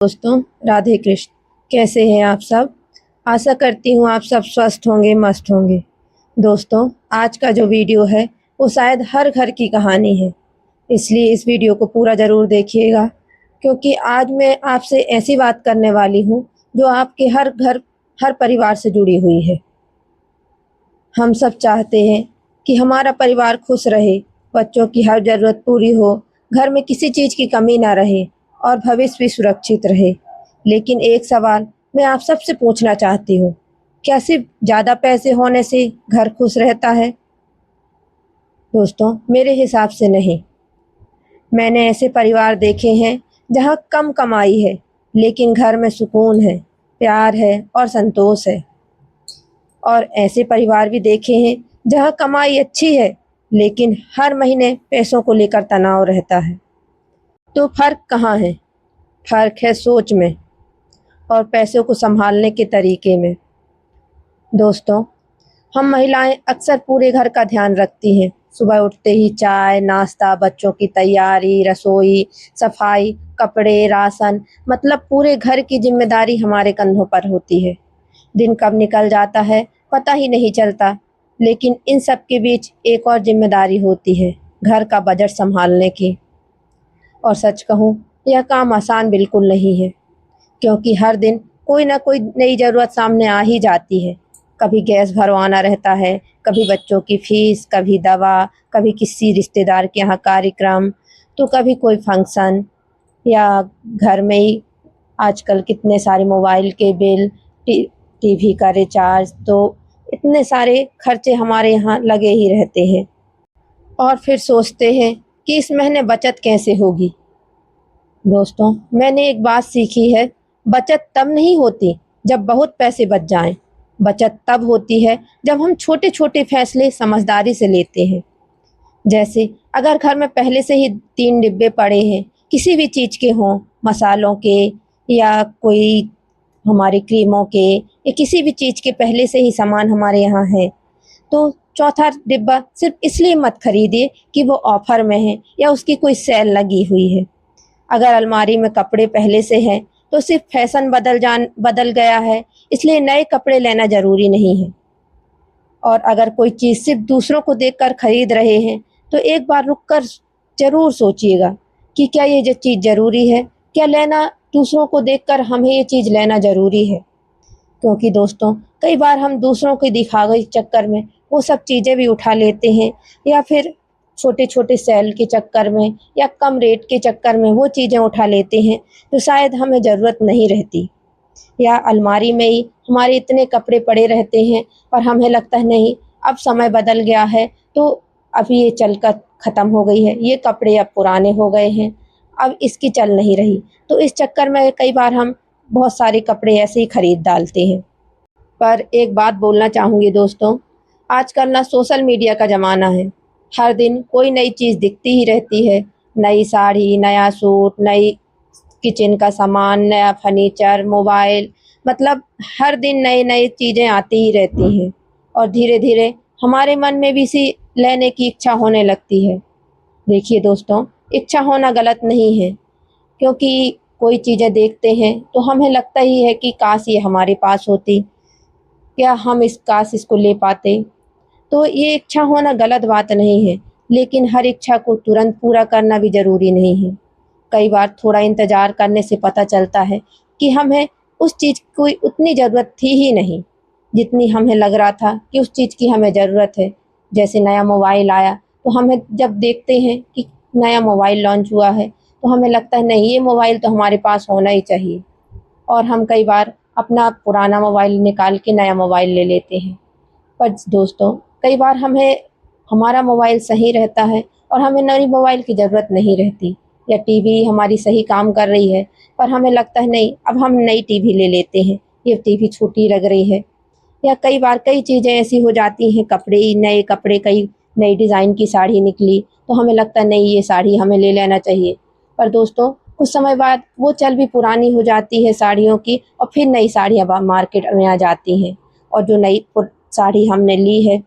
दोस्तों, राधे कृष्ण। कैसे हैं आप सब? आशा करती हूँ आप सब स्वस्थ होंगे, मस्त होंगे। दोस्तों, आज का जो वीडियो है वो शायद हर घर की कहानी है, इसलिए इस वीडियो को पूरा ज़रूर देखिएगा, क्योंकि आज मैं आपसे ऐसी बात करने वाली हूँ जो आपके हर घर, हर परिवार से जुड़ी हुई है। हम सब चाहते हैं कि हमारा परिवार खुश रहे, बच्चों की हर ज़रूरत पूरी हो, घर में किसी चीज़ की कमी ना रहे और भविष्य भी सुरक्षित रहे। लेकिन एक सवाल मैं आप सबसे पूछना चाहती हूँ, क्या सिर्फ ज़्यादा पैसे होने से घर खुश रहता है? दोस्तों, मेरे हिसाब से नहीं। मैंने ऐसे परिवार देखे हैं जहाँ कम कमाई है, लेकिन घर में सुकून है, प्यार है और संतोष है। और ऐसे परिवार भी देखे हैं जहाँ कमाई अच्छी है, लेकिन हर महीने पैसों को लेकर तनाव रहता है। तो फ़र्क कहाँ है? फ़र्क है सोच में और पैसों को संभालने के तरीके में। दोस्तों, हम महिलाएं अक्सर पूरे घर का ध्यान रखती हैं। सुबह उठते ही चाय, नाश्ता, बच्चों की तैयारी, रसोई, सफाई, कपड़े, राशन, मतलब पूरे घर की जिम्मेदारी हमारे कंधों पर होती है। दिन कब निकल जाता है पता ही नहीं चलता। लेकिन इन सब के बीच एक और जिम्मेदारी होती है, घर का बजट संभालने की। और सच कहूँ, यह काम आसान बिल्कुल नहीं है, क्योंकि हर दिन कोई ना कोई नई ज़रूरत सामने आ ही जाती है। कभी गैस भरवाना रहता है, कभी बच्चों की फीस, कभी दवा, कभी किसी रिश्तेदार के यहाँ कार्यक्रम, तो कभी कोई फंक्शन, या घर में ही आजकल कितने सारे मोबाइल के बिल, टीवी का रिचार्ज, तो इतने सारे खर्चे हमारे यहाँ लगे ही रहते हैं। और फिर सोचते हैं कि इस महीने बचत कैसे होगी। दोस्तों, मैंने एक बात सीखी है, बचत तब नहीं होती जब बहुत पैसे बच जाएं। बचत तब होती है जब हम छोटे छोटे फैसले समझदारी से लेते हैं। जैसे अगर घर में पहले से ही 3 डिब्बे पड़े हैं, किसी भी चीज़ के हों, मसालों के या कोई हमारी क्रीमों के, या किसी भी चीज़ के पहले से ही सामान हमारे यहाँ है, तो चौथा डिब्बा सिर्फ इसलिए मत खरीदिए कि वो ऑफर में है या उसकी कोई सेल लगी हुई है। अगर अलमारी में कपड़े पहले से हैं, तो सिर्फ फैशन बदल गया है, इसलिए नए कपड़े लेना ज़रूरी नहीं है। और अगर कोई चीज़ सिर्फ दूसरों को देखकर खरीद रहे हैं, तो एक बार रुक कर ज़रूर सोचिएगा कि क्या ये जो चीज़ ज़रूरी है, क्या लेना दूसरों को देखकर हमें ये चीज़ लेना ज़रूरी है। क्योंकि दोस्तों, कई बार हम दूसरों के दिखावे के चक्कर में वो सब चीज़ें भी उठा लेते हैं, या फिर छोटे-छोटे सेल के चक्कर में या कम रेट के चक्कर में वो चीज़ें उठा लेते हैं, जो शायद हमें ज़रूरत नहीं रहती। या अलमारी में ही हमारे इतने कपड़े पड़े रहते हैं और हमें लगता है नहीं, अब समय बदल गया है, तो अब ये चलकर ख़त्म हो गई है, ये कपड़े अब पुराने हो गए हैं, अब इसकी चल नहीं रही। तो इस चक्कर में कई बार हम बहुत सारे कपड़े ऐसे ही खरीद डालते हैं। पर एक बात बोलना चाहूँगी दोस्तों, आजकल ना सोशल मीडिया का ज़माना है। हर दिन कोई नई चीज़ दिखती ही रहती है, नई साड़ी, नया सूट, नई किचन का सामान, नया फर्नीचर, मोबाइल, मतलब हर दिन नई-नई चीज़ें आती ही रहती हैं। और धीरे-धीरे हमारे मन में भी इसी लेने की इच्छा होने लगती है। देखिए दोस्तों, इच्छा होना गलत नहीं है, क्योंकि कोई चीज़ें देखते हैं तो हमें लगता ही है कि काश ये हमारे पास होती, क्या हम काश इसको ले पाते। तो ये इच्छा होना गलत बात नहीं है, लेकिन हर इच्छा को तुरंत पूरा करना भी ज़रूरी नहीं है। कई बार थोड़ा इंतज़ार करने से पता चलता है कि हमें उस चीज़ की उतनी ज़रूरत थी ही नहीं, जितनी हमें लग रहा था कि उस चीज़ की हमें ज़रूरत है। जैसे नया मोबाइल आया, तो हमें जब देखते हैं कि नया मोबाइल लॉन्च हुआ है, तो हमें लगता है नहीं, ये मोबाइल तो हमारे पास होना ही चाहिए। और हम कई बार अपना पुराना मोबाइल निकाल के नया मोबाइल ले लेते हैं। पर दोस्तों, कई बार हमें हमारा मोबाइल सही रहता है और हमें नई मोबाइल की ज़रूरत नहीं रहती, या टीवी हमारी सही काम कर रही है, पर हमें लगता है नहीं, अब हम नई टीवी ले लेते हैं, ये टीवी छोटी लग रही है। या कई बार कई चीज़ें ऐसी हो जाती हैं, नए कपड़े, कई नई डिज़ाइन की साड़ी निकली, तो हमें लगता है नहीं, ये साड़ी हमें ले लेना चाहिए। पर दोस्तों, कुछ समय बाद वो चल भी पुरानी हो जाती है साड़ियों की, और फिर नई साड़ियाँ मार्केट में आ जाती हैं। और जो नई साड़ी हमने ली है,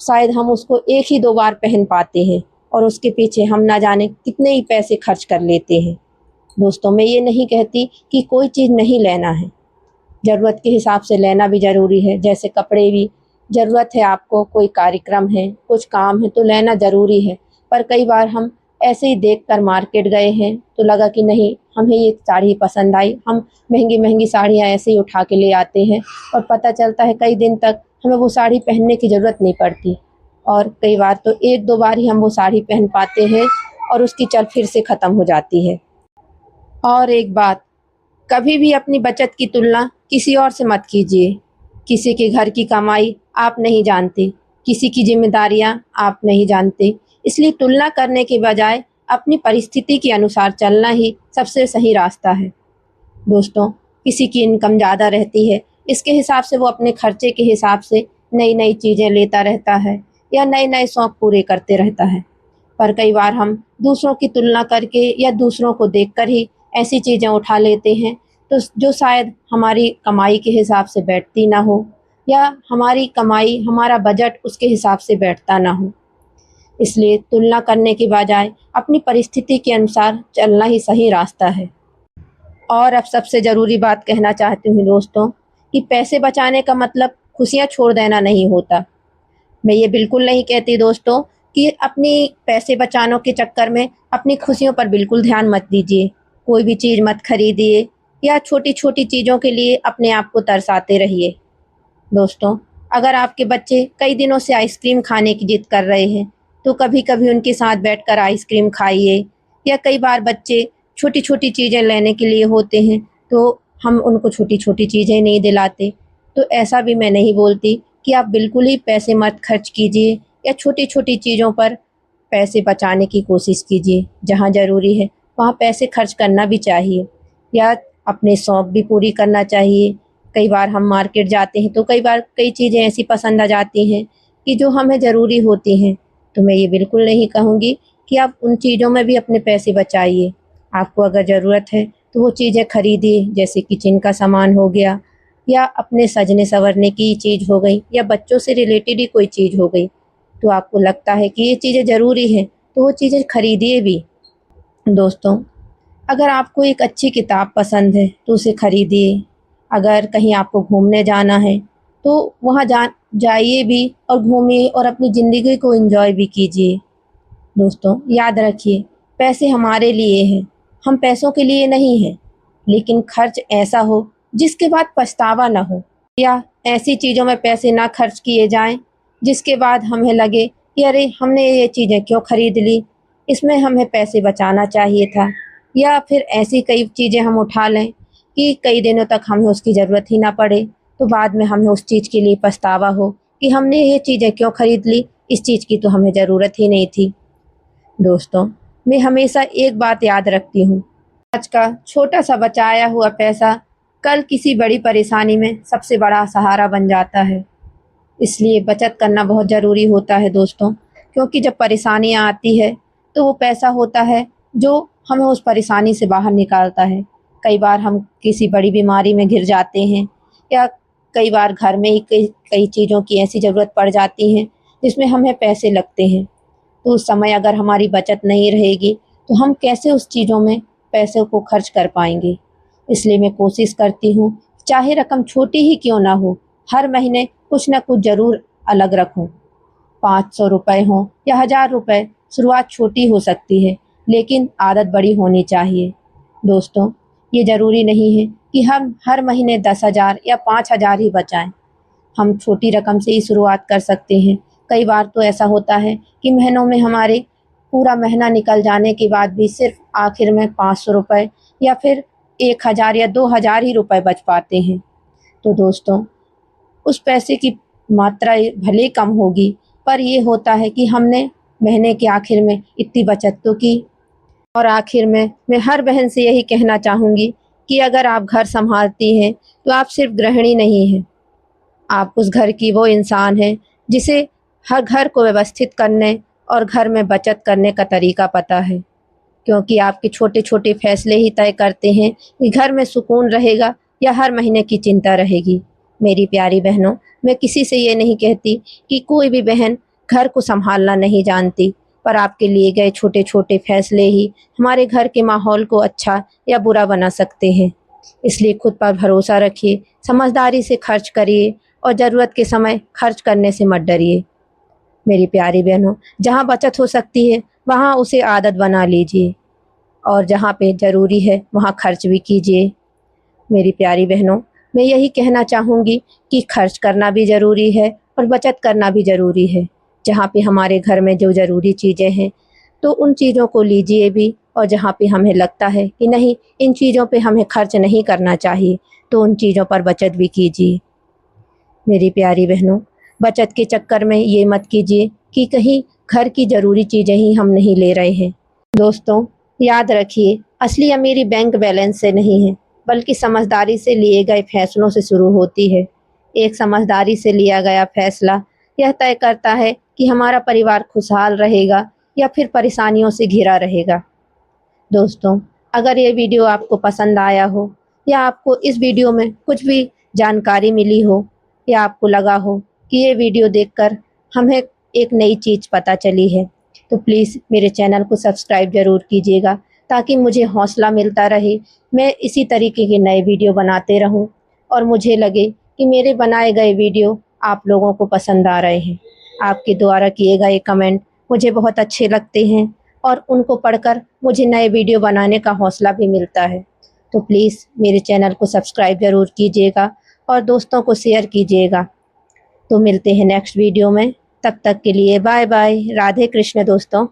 शायद हम उसको 1 ही 2 बार पहन पाते हैं, और उसके पीछे हम ना जाने कितने ही पैसे खर्च कर लेते हैं। दोस्तों, मैं ये नहीं कहती कि कोई चीज़ नहीं लेना है, ज़रूरत के हिसाब से लेना भी ज़रूरी है। जैसे कपड़े भी, ज़रूरत है आपको, कोई कार्यक्रम है, कुछ काम है तो लेना ज़रूरी है। पर कई बार हम ऐसे ही देखकर मार्केट गए हैं तो लगा कि नहीं, हमें ये साड़ी पसंद आई, हम महँगी-महँगी साड़ियाँ ऐसे ही उठा के ले आते हैं और पता चलता है कई दिन तक हमें वो साड़ी पहनने की ज़रूरत नहीं पड़ती और कई बार तो 1-2 बार ही हम वो साड़ी पहन पाते हैं और उसकी चल फिर से ख़त्म हो जाती है। और एक बात, कभी भी अपनी बचत की तुलना किसी और से मत कीजिए। किसी के घर की कमाई आप नहीं जानते, किसी की ज़िम्मेदारियाँ आप नहीं जानते। इसलिए तुलना करने के बजाय अपनी परिस्थिति के अनुसार चलना ही सबसे सही रास्ता है। दोस्तों, किसी की इनकम ज़्यादा रहती है, इसके हिसाब से वो अपने खर्चे के हिसाब से नई-नई चीज़ें लेता रहता है या नए-नए शौक पूरे करते रहता है। पर कई बार हम दूसरों की तुलना करके या दूसरों को देखकर ही ऐसी चीज़ें उठा लेते हैं तो जो शायद हमारी कमाई के हिसाब से बैठती ना हो या हमारी कमाई, हमारा बजट उसके हिसाब से बैठता ना हो। इसलिए तुलना करने के बजाय अपनी परिस्थिति के अनुसार चलना ही सही रास्ता है। और अब सबसे ज़रूरी बात कहना चाहती हूँ दोस्तों, कि पैसे बचाने का मतलब खुशियाँ छोड़ देना नहीं होता। मैं ये बिल्कुल नहीं कहती दोस्तों कि अपनी पैसे बचाने के चक्कर में अपनी खुशियों पर बिल्कुल ध्यान मत दीजिए। कोई भी चीज़ मत खरीदिए या छोटी-छोटी चीज़ों के लिए अपने आप को तरसाते रहिए। दोस्तों, अगर आपके बच्चे कई दिनों से आइसक्रीम खाने की ज़िद कर रहे हैं, तो कभी-कभी उनके साथ बैठकर आइसक्रीम खाइए या कई बार बच्चे छोटी-छोटी चीज़ें लेने के लिए होते हैं, तो हम उनको छोटी-छोटी चीज़ें नहीं दिलाते। तो ऐसा भी मैं नहीं बोलती कि आप बिल्कुल ही पैसे मत खर्च कीजिए या छोटी-छोटी चीज़ों पर पैसे बचाने की कोशिश कीजिए। जहाँ ज़रूरी है, वहाँ पैसे खर्च करना भी चाहिए या अपने शौक भी पूरी करना चाहिए। कई बार हम मार्केट जाते हैं तो कई बार कई चीज़ें ऐसी पसंद आ जाती हैं कि जो हमें ज़रूरी होती हैं। तो मैं ये बिल्कुल नहीं कहूँगी कि आप उन चीज़ों में भी अपने पैसे बचाइए। आपको अगर ज़रूरत है तो वो चीज़ें खरीदिए, जैसे किचन का सामान हो गया या अपने सजने-संवरने की चीज़ हो गई या बच्चों से रिलेटेड ही कोई चीज़ हो गई। तो आपको लगता है कि ये चीज़ें ज़रूरी हैं, तो वो चीज़ें खरीदिए भी। दोस्तों, अगर आपको एक अच्छी किताब पसंद है तो उसे खरीदिए। अगर कहीं आपको घूमने जाना है तो वहाँ जाइए भी और घूमिए और अपनी ज़िंदगी को एन्जॉय भी कीजिए। दोस्तों, याद रखिए, पैसे हमारे लिए हैं, हम पैसों के लिए नहीं हैं। लेकिन खर्च ऐसा हो जिसके बाद पछतावा ना हो या ऐसी चीज़ों में पैसे ना खर्च किए जाएँ जिसके बाद हमें लगे कि अरे! हमने ये चीज़ें क्यों खरीद ली, इसमें हमें पैसे बचाना चाहिए था। या फिर ऐसी कई चीज़ें हम उठा लें कि कई दिनों तक हमें उसकी ज़रूरत ही ना पड़े, तो बाद में हमें उस चीज़ के लिए पछतावा हो कि हमने ये चीज़ें क्यों खरीद ली, इस चीज़ की तो हमें ज़रूरत ही नहीं थी। दोस्तों, मैं हमेशा एक बात याद रखती हूँ, आज का छोटा-सा बचाया हुआ पैसा कल किसी बड़ी परेशानी में सबसे बड़ा सहारा बन जाता है। इसलिए बचत करना बहुत ज़रूरी होता है दोस्तों, क्योंकि जब परेशानियाँ आती है, तो वो पैसा होता है जो हमें उस परेशानी से बाहर निकालता है। कई बार हम किसी बड़ी बीमारी में घिर जाते हैं या कई बार घर में ही कई कई चीज़ों की ऐसी ज़रूरत पड़ जाती है, जिसमें हमें पैसे लगते हैं। तो उस समय अगर हमारी बचत नहीं रहेगी, तो हम कैसे उस चीज़ों में पैसों को खर्च कर पाएँगे। इसलिए मैं कोशिश करती हूँ, चाहे रकम छोटी ही क्यों ना हो, हर महीने कुछ न कुछ ज़रूर अलग रखूँ। 500 रुपए हों या 1000 रुपए, शुरुआत छोटी हो सकती है, लेकिन आदत बड़ी होनी चाहिए। दोस्तों, ये ज़रूरी नहीं है कि हम हर महीने 10,000 या 5,000 ही बचाएँ। हम छोटी रकम से ही शुरुआत कर सकते हैं। कई बार तो ऐसा होता है कि महीनों में हमारे पूरा महीना निकल जाने के बाद भी सिर्फ़ आखिर में 500 रुपए या फिर 1,000 या 2,000 ही रुपए बच पाते हैं। तो दोस्तों, उस पैसे की मात्रा भले कम होगी, पर ये होता है कि हमने महीने के आखिर में इतनी बचत तो की। और आखिर में मैं हर बहन से यही कहना चाहूँगी कि अगर आप घर सँभालती हैं, तो आप सिर्फ़ गृहिणी नहीं हैं। आप उस घर की वो इंसान हैं जिसे हर घर को व्यवस्थित करने और घर में बचत करने का तरीका पता है। क्योंकि आपके छोटे-छोटे फैसले ही तय करते हैं कि घर में सुकून रहेगा या हर महीने की चिंता रहेगी। मेरी प्यारी बहनों, मैं किसी से ये नहीं कहती कि कोई भी बहन घर को सँभालना नहीं जानती, पर आपके लिए गए छोटे छोटे फैसले ही हमारे घर के माहौल को अच्छा या बुरा बना सकते हैं। इसलिए खुद पर भरोसा रखिए, समझदारी से खर्च करिए और ज़रूरत के समय खर्च करने से मत डरिए। मेरी प्यारी बहनों, जहाँ बचत हो सकती है वहाँ उसे आदत बना लीजिए और जहाँ पे ज़रूरी है वहाँ खर्च भी कीजिए। मेरी प्यारी बहनों, मैं यही कहना चाहूँगी कि खर्च करना भी ज़रूरी है और बचत करना भी ज़रूरी है। जहाँ पे हमारे घर में जो ज़रूरी चीज़ें हैं तो उन चीज़ों को लीजिए भी, और जहाँ पे हमें लगता है कि नहीं इन चीज़ों पे हमें खर्च नहीं करना चाहिए तो उन चीज़ों पर बचत भी कीजिए। मेरी प्यारी बहनों, बचत के चक्कर में ये मत कीजिए कि कहीं घर की ज़रूरी चीज़ें ही हम नहीं ले रहे हैं। दोस्तों, याद रखिए, असली अमीरी बैंक बैलेंस से नहीं है बल्कि समझदारी से लिए गए फैसलों से शुरू होती है। एक समझदारी से लिया गया फैसला यह तय करता है कि हमारा परिवार खुशहाल रहेगा या फिर परेशानियों से घिरा रहेगा। दोस्तों, अगर ये वीडियो आपको पसंद आया हो या आपको इस वीडियो में कुछ भी जानकारी मिली हो या आपको लगा हो कि ये वीडियो देखकर हमें एक नई चीज़ पता चली है, तो प्लीज़ मेरे चैनल को सब्सक्राइब ज़रूर कीजिएगा ताकि मुझे हौसला मिलता रहे, मैं इसी तरीके के नए वीडियो बनाते रहूं और मुझे लगे कि मेरे बनाए गए वीडियो आप लोगों को पसंद आ रहे हैं। आपके द्वारा किए गए कमेंट मुझे बहुत अच्छे लगते हैं और उनको पढ़कर मुझे नए वीडियो बनाने का हौसला भी मिलता है। तो प्लीज़ मेरे चैनल को सब्सक्राइब ज़रूर कीजिएगा और दोस्तों को शेयर कीजिएगा। तो मिलते हैं नेक्स्ट वीडियो में, तब तक के लिए बाय बाय। राधे कृष्ण दोस्तों।